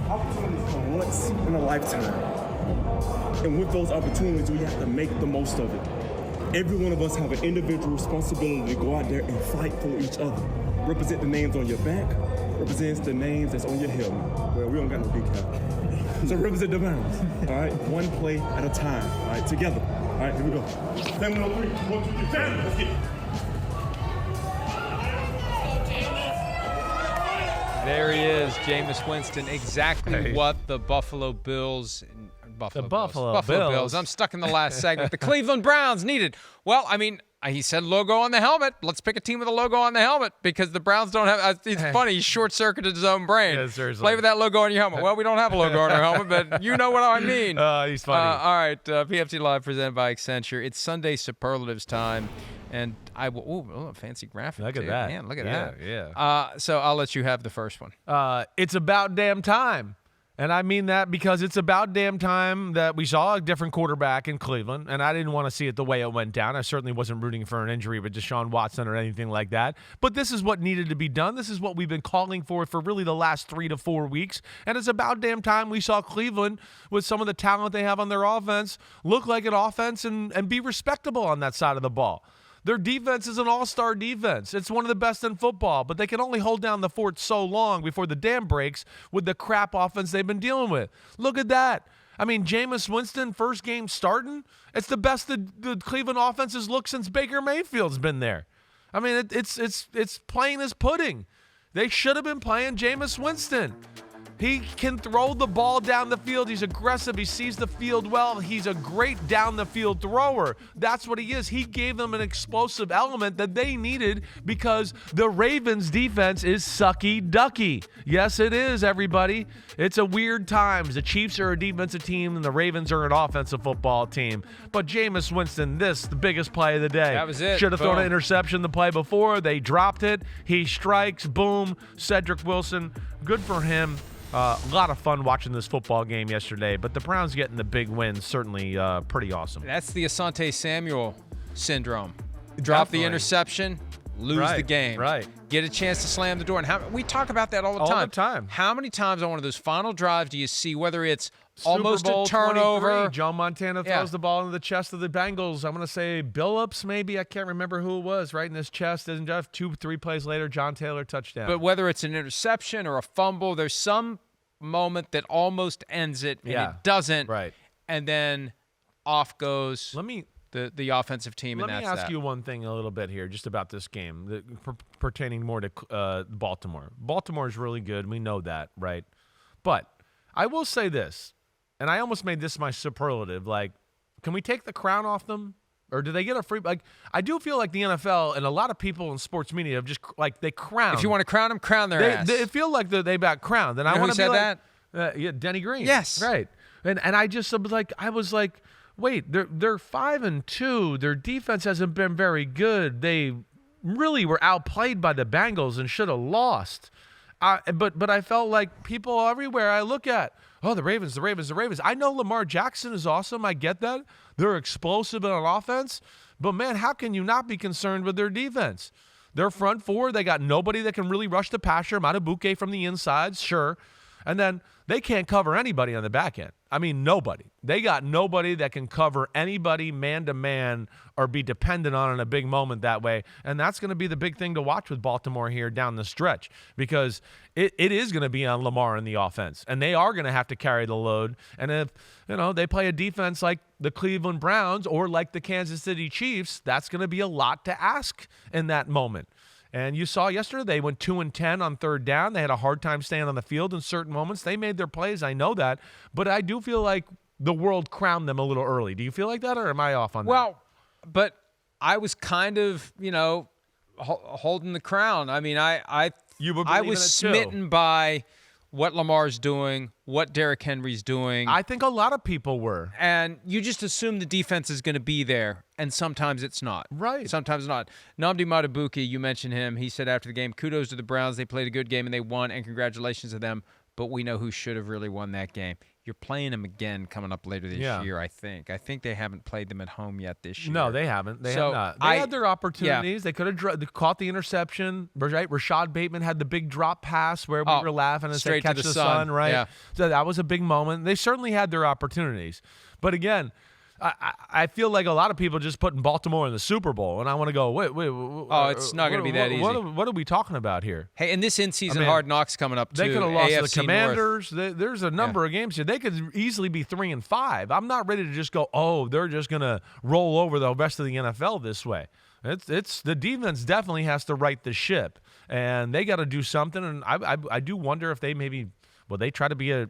Opportunities come once in a lifetime. And with those opportunities, we have to make the most of it. Every one of us have an individual responsibility to go out there and fight for each other. Represent the names on your back, represents the names that's on your helmet. Well, we don't got no big cap. So represent the Browns, all right? One play at a time, all right? Together. All right, here we go. 7 on 3, 1, 2, 3, 7. Let's get it. There he is, Jameis Winston, exactly what the Buffalo Bills. Buffalo Bills. I'm stuck in the last segment. The Cleveland Browns needed. Well, I mean, he said logo on the helmet. Let's pick a team with a logo on the helmet because the Browns don't have. It's funny. He short-circuited his own brain. Yeah, seriously. Play with that logo on your helmet. Well, we don't have a logo on our helmet, but you know what I mean. He's funny. All right, PFT Live presented by Accenture. It's Sunday superlatives time. And I will. Ooh, fancy graphic. Look at too. that. Man, look at that. Yeah. So I'll let you have the first one. It's about damn time. And I mean that because it's about damn time that we saw a different quarterback in Cleveland, and I didn't want to see it the way it went down. I certainly wasn't rooting for an injury with Deshaun Watson or anything like that. But this is what needed to be done. This is what we've been calling for really the last 3 to 4 weeks. And it's about damn time we saw Cleveland, with some of the talent they have on their offense, look like an offense and be respectable on that side of the ball. Their defense is an all-star defense. It's one of the best in football, but they can only hold down the fort so long before the dam breaks with the crap offense they've been dealing with. Look at that. I mean, Jameis Winston, first game starting, it's the best the Cleveland offense has looked since Baker Mayfield's been there. I mean, it's plain as pudding. They should have been playing Jameis Winston. He can throw the ball down the field. He's aggressive. He sees the field well. He's a great down-the-field thrower. That's what he is. He gave them an explosive element that they needed because the Ravens' defense is sucky-ducky. Yes, it is, everybody. It's a weird times. The Chiefs are a defensive team, and the Ravens are an offensive football team. But Jameis Winston, the biggest play of the day. That was it. Should have thrown an interception the play before. They dropped it. He strikes. Boom. Cedric Wilson. Good for him. A lot of fun watching this football game yesterday, but the Browns getting the big win, certainly pretty awesome. That's the Asante Samuel syndrome. Drop the interception, lose the game. Right. Get a chance to slam the door. And we talk about that all the time. How many times on one of those final drives do you see, whether it's almost a turnover? 23, John Montana throws the ball into the chest of the Bengals. I'm going to say Billups, maybe. I can't remember who it was, right in his chest. And just 2-3 plays later, John Taylor touchdown. But whether it's an interception or a fumble, there's some moment that almost ends it, and it doesn't. Right. And then off goes the offensive team. Let me ask you one thing a little bit here, just about this game, pertaining more to Baltimore. Baltimore is really good. We know that, right? But I will say this, and I almost made this my superlative. Like, can we take the crown off them? Or do they get a free? Like, I do feel like the NFL and a lot of people in sports media have just, like, they crown. If you want to crown them, crown their ass. They feel like they got crowned. And I want to say that? Yeah, Denny Green. Yes. Right. And I just was like, wait, they're 5-2. Their defense hasn't been very good. They really were outplayed by the Bengals and should have lost. But I felt like people everywhere I look at, the Ravens. I know Lamar Jackson is awesome. I get that. They're explosive on offense. But, man, how can you not be concerned with their defense? Their front four, they got nobody that can really rush the passer. Matabuke from the inside, sure. And then they can't cover anybody on the back end. I mean, nobody. They got nobody that can cover anybody man-to-man or be dependent on in a big moment that way. And that's going to be the big thing to watch with Baltimore here down the stretch, because it is going to be on Lamar in the offense. And they are going to have to carry the load. And if, they play a defense like the Cleveland Browns or like the Kansas City Chiefs, that's going to be a lot to ask in that moment. And you saw yesterday they went 2-10 on third down. They had a hard time staying on the field in certain moments. They made their plays. I know that. But I do feel like the world crowned them a little early. Do you feel like that, or am I off on that? Well, but I was kind of, holding the crown. I mean, I was smitten by what Lamar's doing, what Derrick Henry's doing. I think a lot of people were. And you just assume the defense is going to be there, and sometimes it's not. Right. Sometimes not. Nnamdi Matabuke, you mentioned him. He said after the game, kudos to the Browns. They played a good game, and they won, and congratulations to them. but we know who should have really won that game. You're playing them again coming up later this year, I think. I think they haven't played them at home yet this year. No, they haven't. They have not. They had their opportunities. They could have caught the interception. Right? Rashad Bateman had the big drop pass where we were laughing and said, catch the sun, right? Yeah. So that was a big moment. They certainly had their opportunities. But again, I feel like a lot of people just putting Baltimore in the Super Bowl, and I want to go, wait. It's not going to be that easy. What are we talking about here? Hey, and this in-season Hard Knocks coming up, too. They could have lost to the AFC Commanders. There's a number of games here. They could easily be 3-5. I'm not ready to just go, they're just going to roll over the rest of the NFL this way. It's the defense definitely has to right the ship, and they got to do something, and I do wonder if they maybe – will they try to be a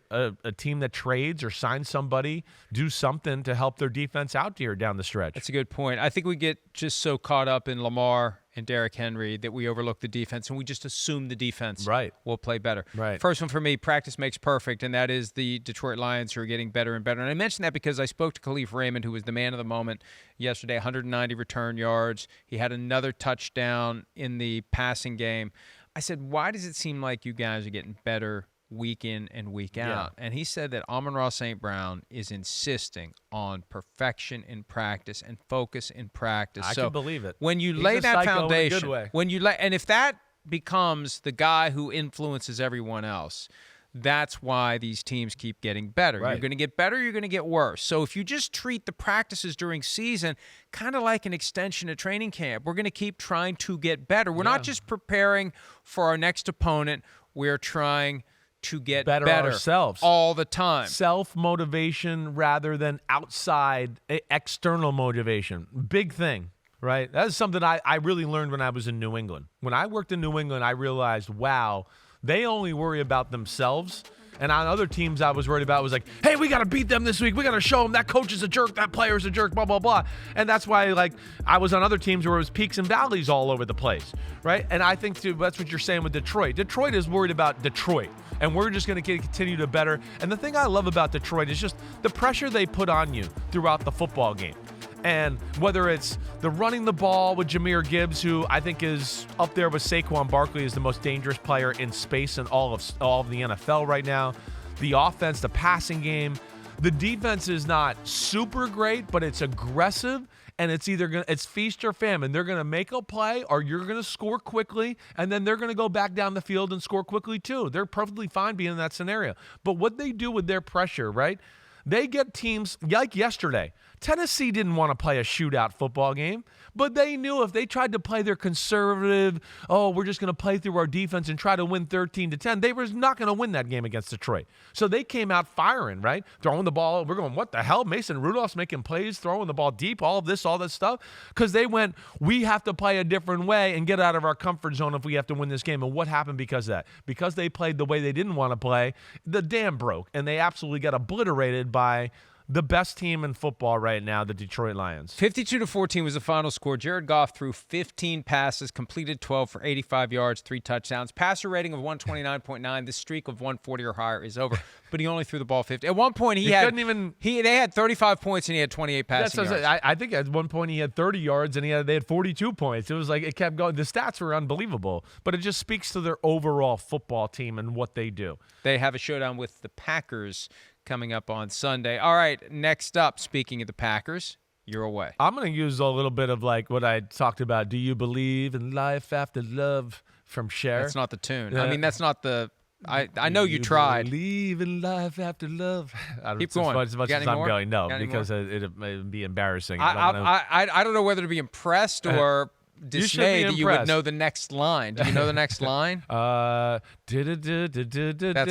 team that trades or sign somebody, do something to help their defense out here down the stretch? That's a good point. I think we get just so caught up in Lamar and Derrick Henry that we overlook the defense, and we just assume the defense will play better. Right. First one for me, practice makes perfect, and that is the Detroit Lions, who are getting better and better. And I mentioned that because I spoke to Khalif Raymond, who was the man of the moment yesterday, 190 return yards. He had another touchdown in the passing game. I said, why does it seem like you guys are getting better week in and week out? And he said that Amon-Ra St. Brown is insisting on perfection in practice and focus in practice. I can believe it. When you lay that foundation, and if that becomes the guy who influences everyone else, that's why these teams keep getting better. You're going to get better, you're going to get worse. So if you just treat the practices during season kind of like an extension of training camp, we're going to keep trying to get better. We're not just preparing for our next opponent. We're trying to get better ourselves all the time. Self-motivation rather than outside external motivation. Big thing, right? That is something I really learned when I was in New England. When I worked in New England, I realized, wow, they only worry about themselves. And on other teams I was worried about was like, hey, we got to beat them this week. We got to show them that coach is a jerk, that player is a jerk, blah, blah, blah. And that's why, like, I was on other teams where it was peaks and valleys all over the place, right? And I think, too, that's what you're saying with Detroit. Detroit is worried about Detroit, and we're just going to continue to better. And the thing I love about Detroit is just the pressure they put on you throughout the football game. And whether it's the running the ball with Jahmyr Gibbs, who I think is up there with Saquon Barkley as the most dangerous player in space in all of the NFL right now, the offense, the passing game, the defense is not super great, but it's aggressive, and it's feast or famine. They're going to make a play, or you're going to score quickly, and then they're going to go back down the field and score quickly too. They're perfectly fine being in that scenario. But what they do with their pressure, right? They get teams like yesterday. Tennessee didn't want to play a shootout football game, but they knew if they tried to play their conservative, we're just going to play through our defense and try to win 13-10, they were not going to win that game against Detroit. So they came out firing, right? Throwing the ball. We're going, what the hell? Mason Rudolph's making plays, throwing the ball deep, all this stuff. Because they went, we have to play a different way and get out of our comfort zone if we have to win this game. And what happened because of that? Because they played the way they didn't want to play, the dam broke, and they absolutely got obliterated by the best team in football right now, the Detroit Lions. 52-14 was the final score. Jared Goff threw 15 passes, completed 12 for 85 yards, 3 touchdowns. Passer rating of 129.9. The streak of 140 or higher is over. But he only threw the ball 50. At one point, they had 35 points and he had 28 passing yards. I think at one point he had 30 yards and they had 42 points. It was like it kept going. The stats were unbelievable, but it just speaks to their overall football team and what they do. They have a showdown with the Packers coming up on Sunday. All right, next up, speaking of the Packers, you're away. I'm going to use a little bit of like what I talked about. Do you believe in life after love from Cher? That's not the tune. I mean, that's not the... I know you tried. Believe in life after love. Keep going. As much as I'm going, no, because it'd be embarrassing. I don't know whether to be impressed or dismayed that you would know the next line. Do you know the next line? That's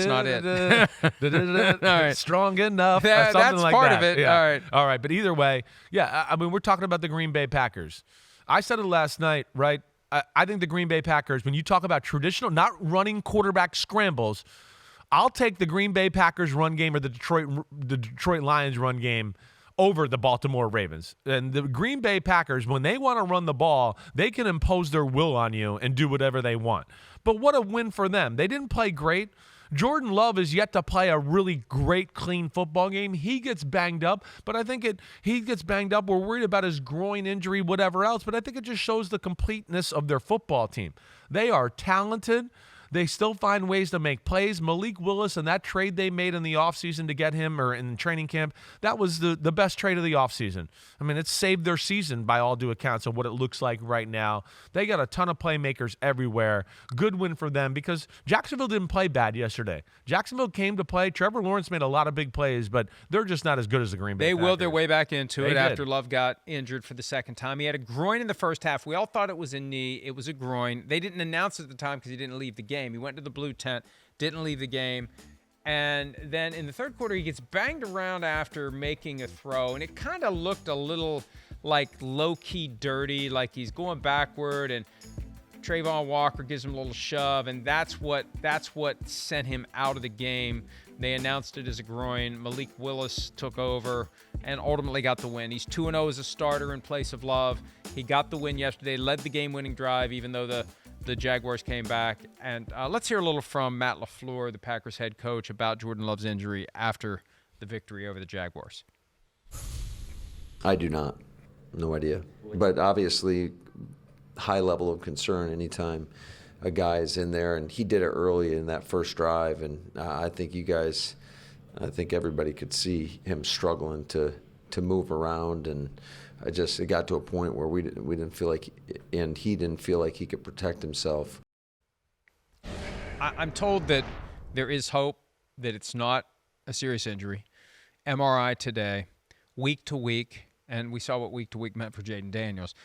not it. All right. Strong enough. That's like part that. of it. Yeah. All right. But either way, I mean, we're talking about the Green Bay Packers. I said it last night, right? I think the Green Bay Packers, when you talk about traditional, not running quarterback scrambles, I'll take the Green Bay Packers run game or the Detroit Lions run game over the Baltimore Ravens. And the Green Bay Packers, when they want to run the ball, they can impose their will on you and do whatever they want. But what a win for them. They didn't play great. Jordan Love is yet to play a really great, clean football game. He gets banged up, but I think he gets banged up. We're worried about his groin injury, whatever else, but I think it just shows the completeness of their football team. They are talented. They still find ways to make plays. Malik Willis and that trade they made in the offseason to get him, or in training camp, that was the best trade of the offseason. I mean, it's saved their season by all due accounts of what it looks like right now. They got a ton of playmakers everywhere. Good win for them because Jacksonville didn't play bad yesterday. Jacksonville came to play. Trevor Lawrence made a lot of big plays, but they're just not as good as the Green Bay Packers. They willed their way back into it They after did. Love got injured for the second time. He had a groin in the first half. We all thought it was a knee. It was a groin. They didn't announce it at the time because he didn't leave the game. He went to the blue tent, didn't leave the game. And then in the third quarter, he gets banged around after making a throw, and it kind of looked a little like low-key dirty, like he's going backward, and Trayvon Walker gives him a little shove, and that's what sent him out of the game. They announced it as a groin. Malik Willis took over and ultimately got the win. He's 2-0 as a starter in place of Love. He got the win yesterday, led the game-winning drive, even though the Jaguars came back. And let's hear a little from Matt LaFleur, the Packers head coach, about Jordan Love's injury after the victory over the Jaguars. I do not. No idea. But obviously, high level of concern anytime a guy is in there, and he did it early in that first drive, and I think everybody could see him struggling to move around, and it got to a point where we didn't feel like, and he didn't feel like he could protect himself. I'm told that there is hope that it's not a serious injury. MRI today, week to week, and we saw what week to week meant for Jaden Daniels.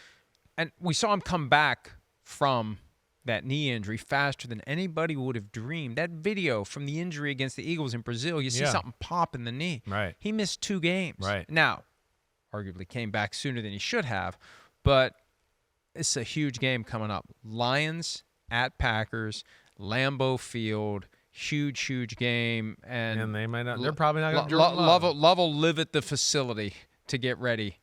And we saw him come back from that knee injury faster than anybody would have dreamed. That video from the injury against the Eagles in Brazil, you see something pop in the knee. Right. He missed 2 games. Right. Now, arguably came back sooner than he should have, but it's a huge game coming up. Lions at Packers, Lambeau Field, huge game. And they might not. They're probably not going to Love will live at the facility to get ready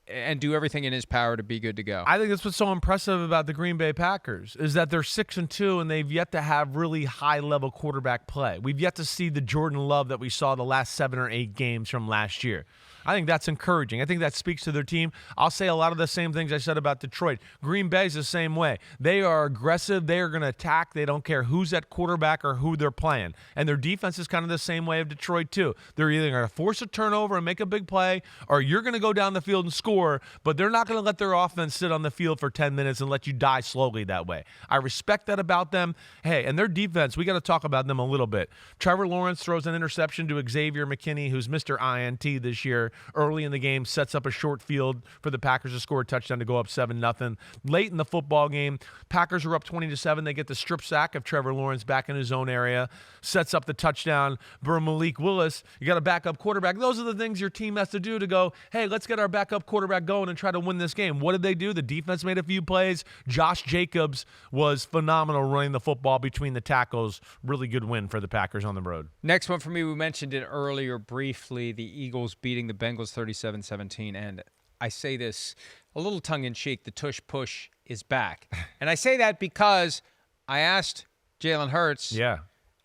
and do everything in his power to be good to go. I think that's what's so impressive about the Green Bay Packers is that they're 6-2 and they've yet to have really high-level quarterback play. We've yet to see the Jordan Love that we saw the last 7 or 8 games from last year. I think that's encouraging. I think that speaks to their team. I'll say a lot of the same things I said about Detroit. Green Bay's the same way. They are aggressive. They are going to attack. They don't care who's at quarterback or who they're playing. And their defense is kind of the same way of Detroit, too. They're either going to force a turnover and make a big play, or you're going to go down the field and score, but they're not going to let their offense sit on the field for 10 minutes and let you die slowly that way. I respect that about them. Hey, and their defense, we got to talk about them a little bit. Trevor Lawrence throws an interception to Xavier McKinney, who's Mr. INT this year. Early in the game, sets up a short field for the Packers to score a touchdown to go up 7-0. Late in the football game, Packers are up 20-7. They get the strip sack of Trevor Lawrence back in his own area, sets up the touchdown for Malik Willis. You got a backup quarterback. Those are the things your team has to do to go, hey, let's get our backup quarterback going and try to win this game. What did they do? The defense made a few plays. Josh Jacobs was phenomenal running the football between the tackles. Really good win for the Packers on the road. Next one for me, we mentioned it earlier briefly, the Eagles beating the Bengals 37-17, and I say this a little tongue-in-cheek, the tush-push is back. And I say that because I asked Jalen Hurts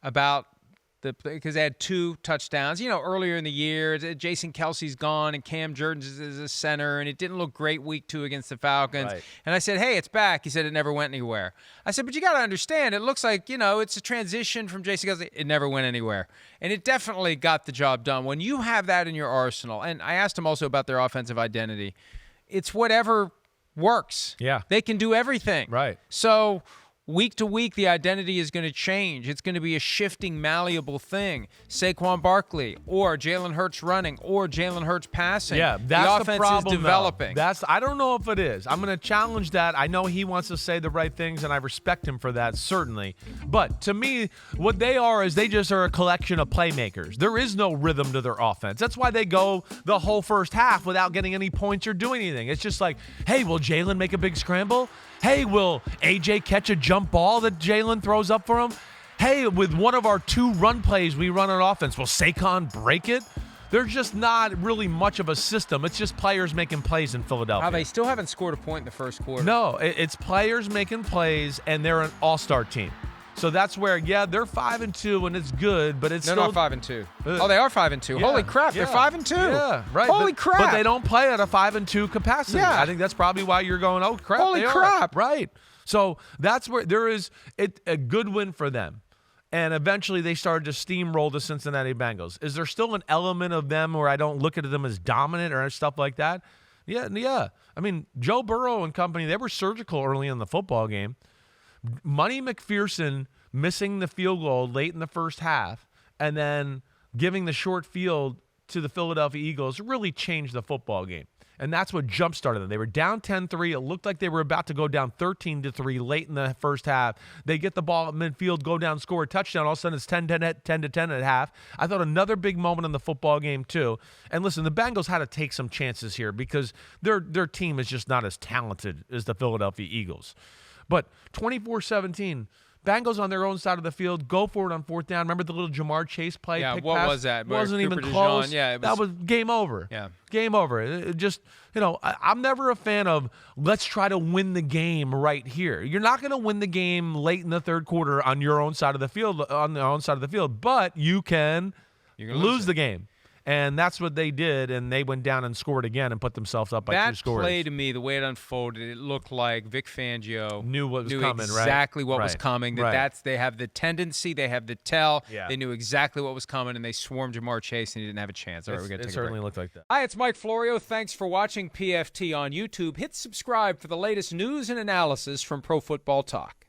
about because they had 2 touchdowns. You know, earlier in the year, Jason Kelsey's gone and Cam Jordan's is a center, and it didn't look great week 2 against the Falcons. Right. And I said, hey, it's back. He said it never went anywhere. I said, but you got to understand, it looks like, you know, it's a transition from Jason Kelsey. It never went anywhere. And it definitely got the job done. When you have that in your arsenal, and I asked him also about their offensive identity, it's whatever works. Yeah. They can do everything. Right. So week to week, the identity is going to change. It's going to be a shifting, malleable thing. Saquon Barkley, or Jalen Hurts running, or Jalen Hurts passing. Yeah, that's the offense problem, is developing. I don't know if it is. I'm going to challenge that. I know he wants to say the right things, and I respect him for that, certainly. But to me, what they are is they just are a collection of playmakers. There is no rhythm to their offense. That's why they go the whole first half without getting any points or doing anything. It's just like, hey, will Jalen make a big scramble? Hey, will AJ catch a jump ball that Jalen throws up for him? Hey, with one of our 2 run plays we run on offense, will Saquon break it? There's just not really much of a system. It's just players making plays in Philadelphia. They still haven't scored a point in the first quarter. No, it's players making plays, and they're an all-star team. So that's where, they're 5-2, and it's good, but it's They're still not 5-2. They are 5-2. Yeah, Holy crap, they're 5-2. Yeah, right. Holy crap. But they don't play at a 5-2 capacity. Yeah. I think that's probably why you're going, oh, crap. Holy they are. crap. Right. So that's where there is a good win for them. And eventually they started to steamroll the Cincinnati Bengals. Is there still an element of them where I don't look at them as dominant or stuff like that? Yeah. I mean, Joe Burrow and company, they were surgical early in the football game. Money McPherson missing the field goal late in the first half and then giving the short field to the Philadelphia Eagles really changed the football game. And that's what jump-started them. They were down 10-3. It looked like they were about to go down 13-3 late in the first half. They get the ball at midfield, go down, score a touchdown. All of a sudden, it's 10-10 at half. I thought another big moment in the football game, too. And listen, the Bengals had to take some chances here because their team is just not as talented as the Philadelphia Eagles. But 24-17, Bengals on their own side of the field, go for it on fourth down. Remember the little Jamar Chase play? Yeah, pick what pass? was that? Wasn't Cooper even close. DeJean, yeah, that was game over. Yeah. Game over. It just, I'm never a fan of let's try to win the game right here. You're not going to win the game late in the third quarter on your own side of the field, but you can lose the game. And that's what they did, and they went down and scored again and put themselves up by 2 scores. That play, to me, the way it unfolded, it looked like Vic Fangio knew what was coming, exactly right? what was coming. They have the tendency, they have the tell. Yeah. They knew exactly what was coming, and they swarmed Jamar Chase, and he didn't have a chance. All right, we're going to take a break. It certainly looked like that. Hi, it's Mike Florio. Thanks for watching PFT on YouTube. Hit subscribe for the latest news and analysis from Pro Football Talk.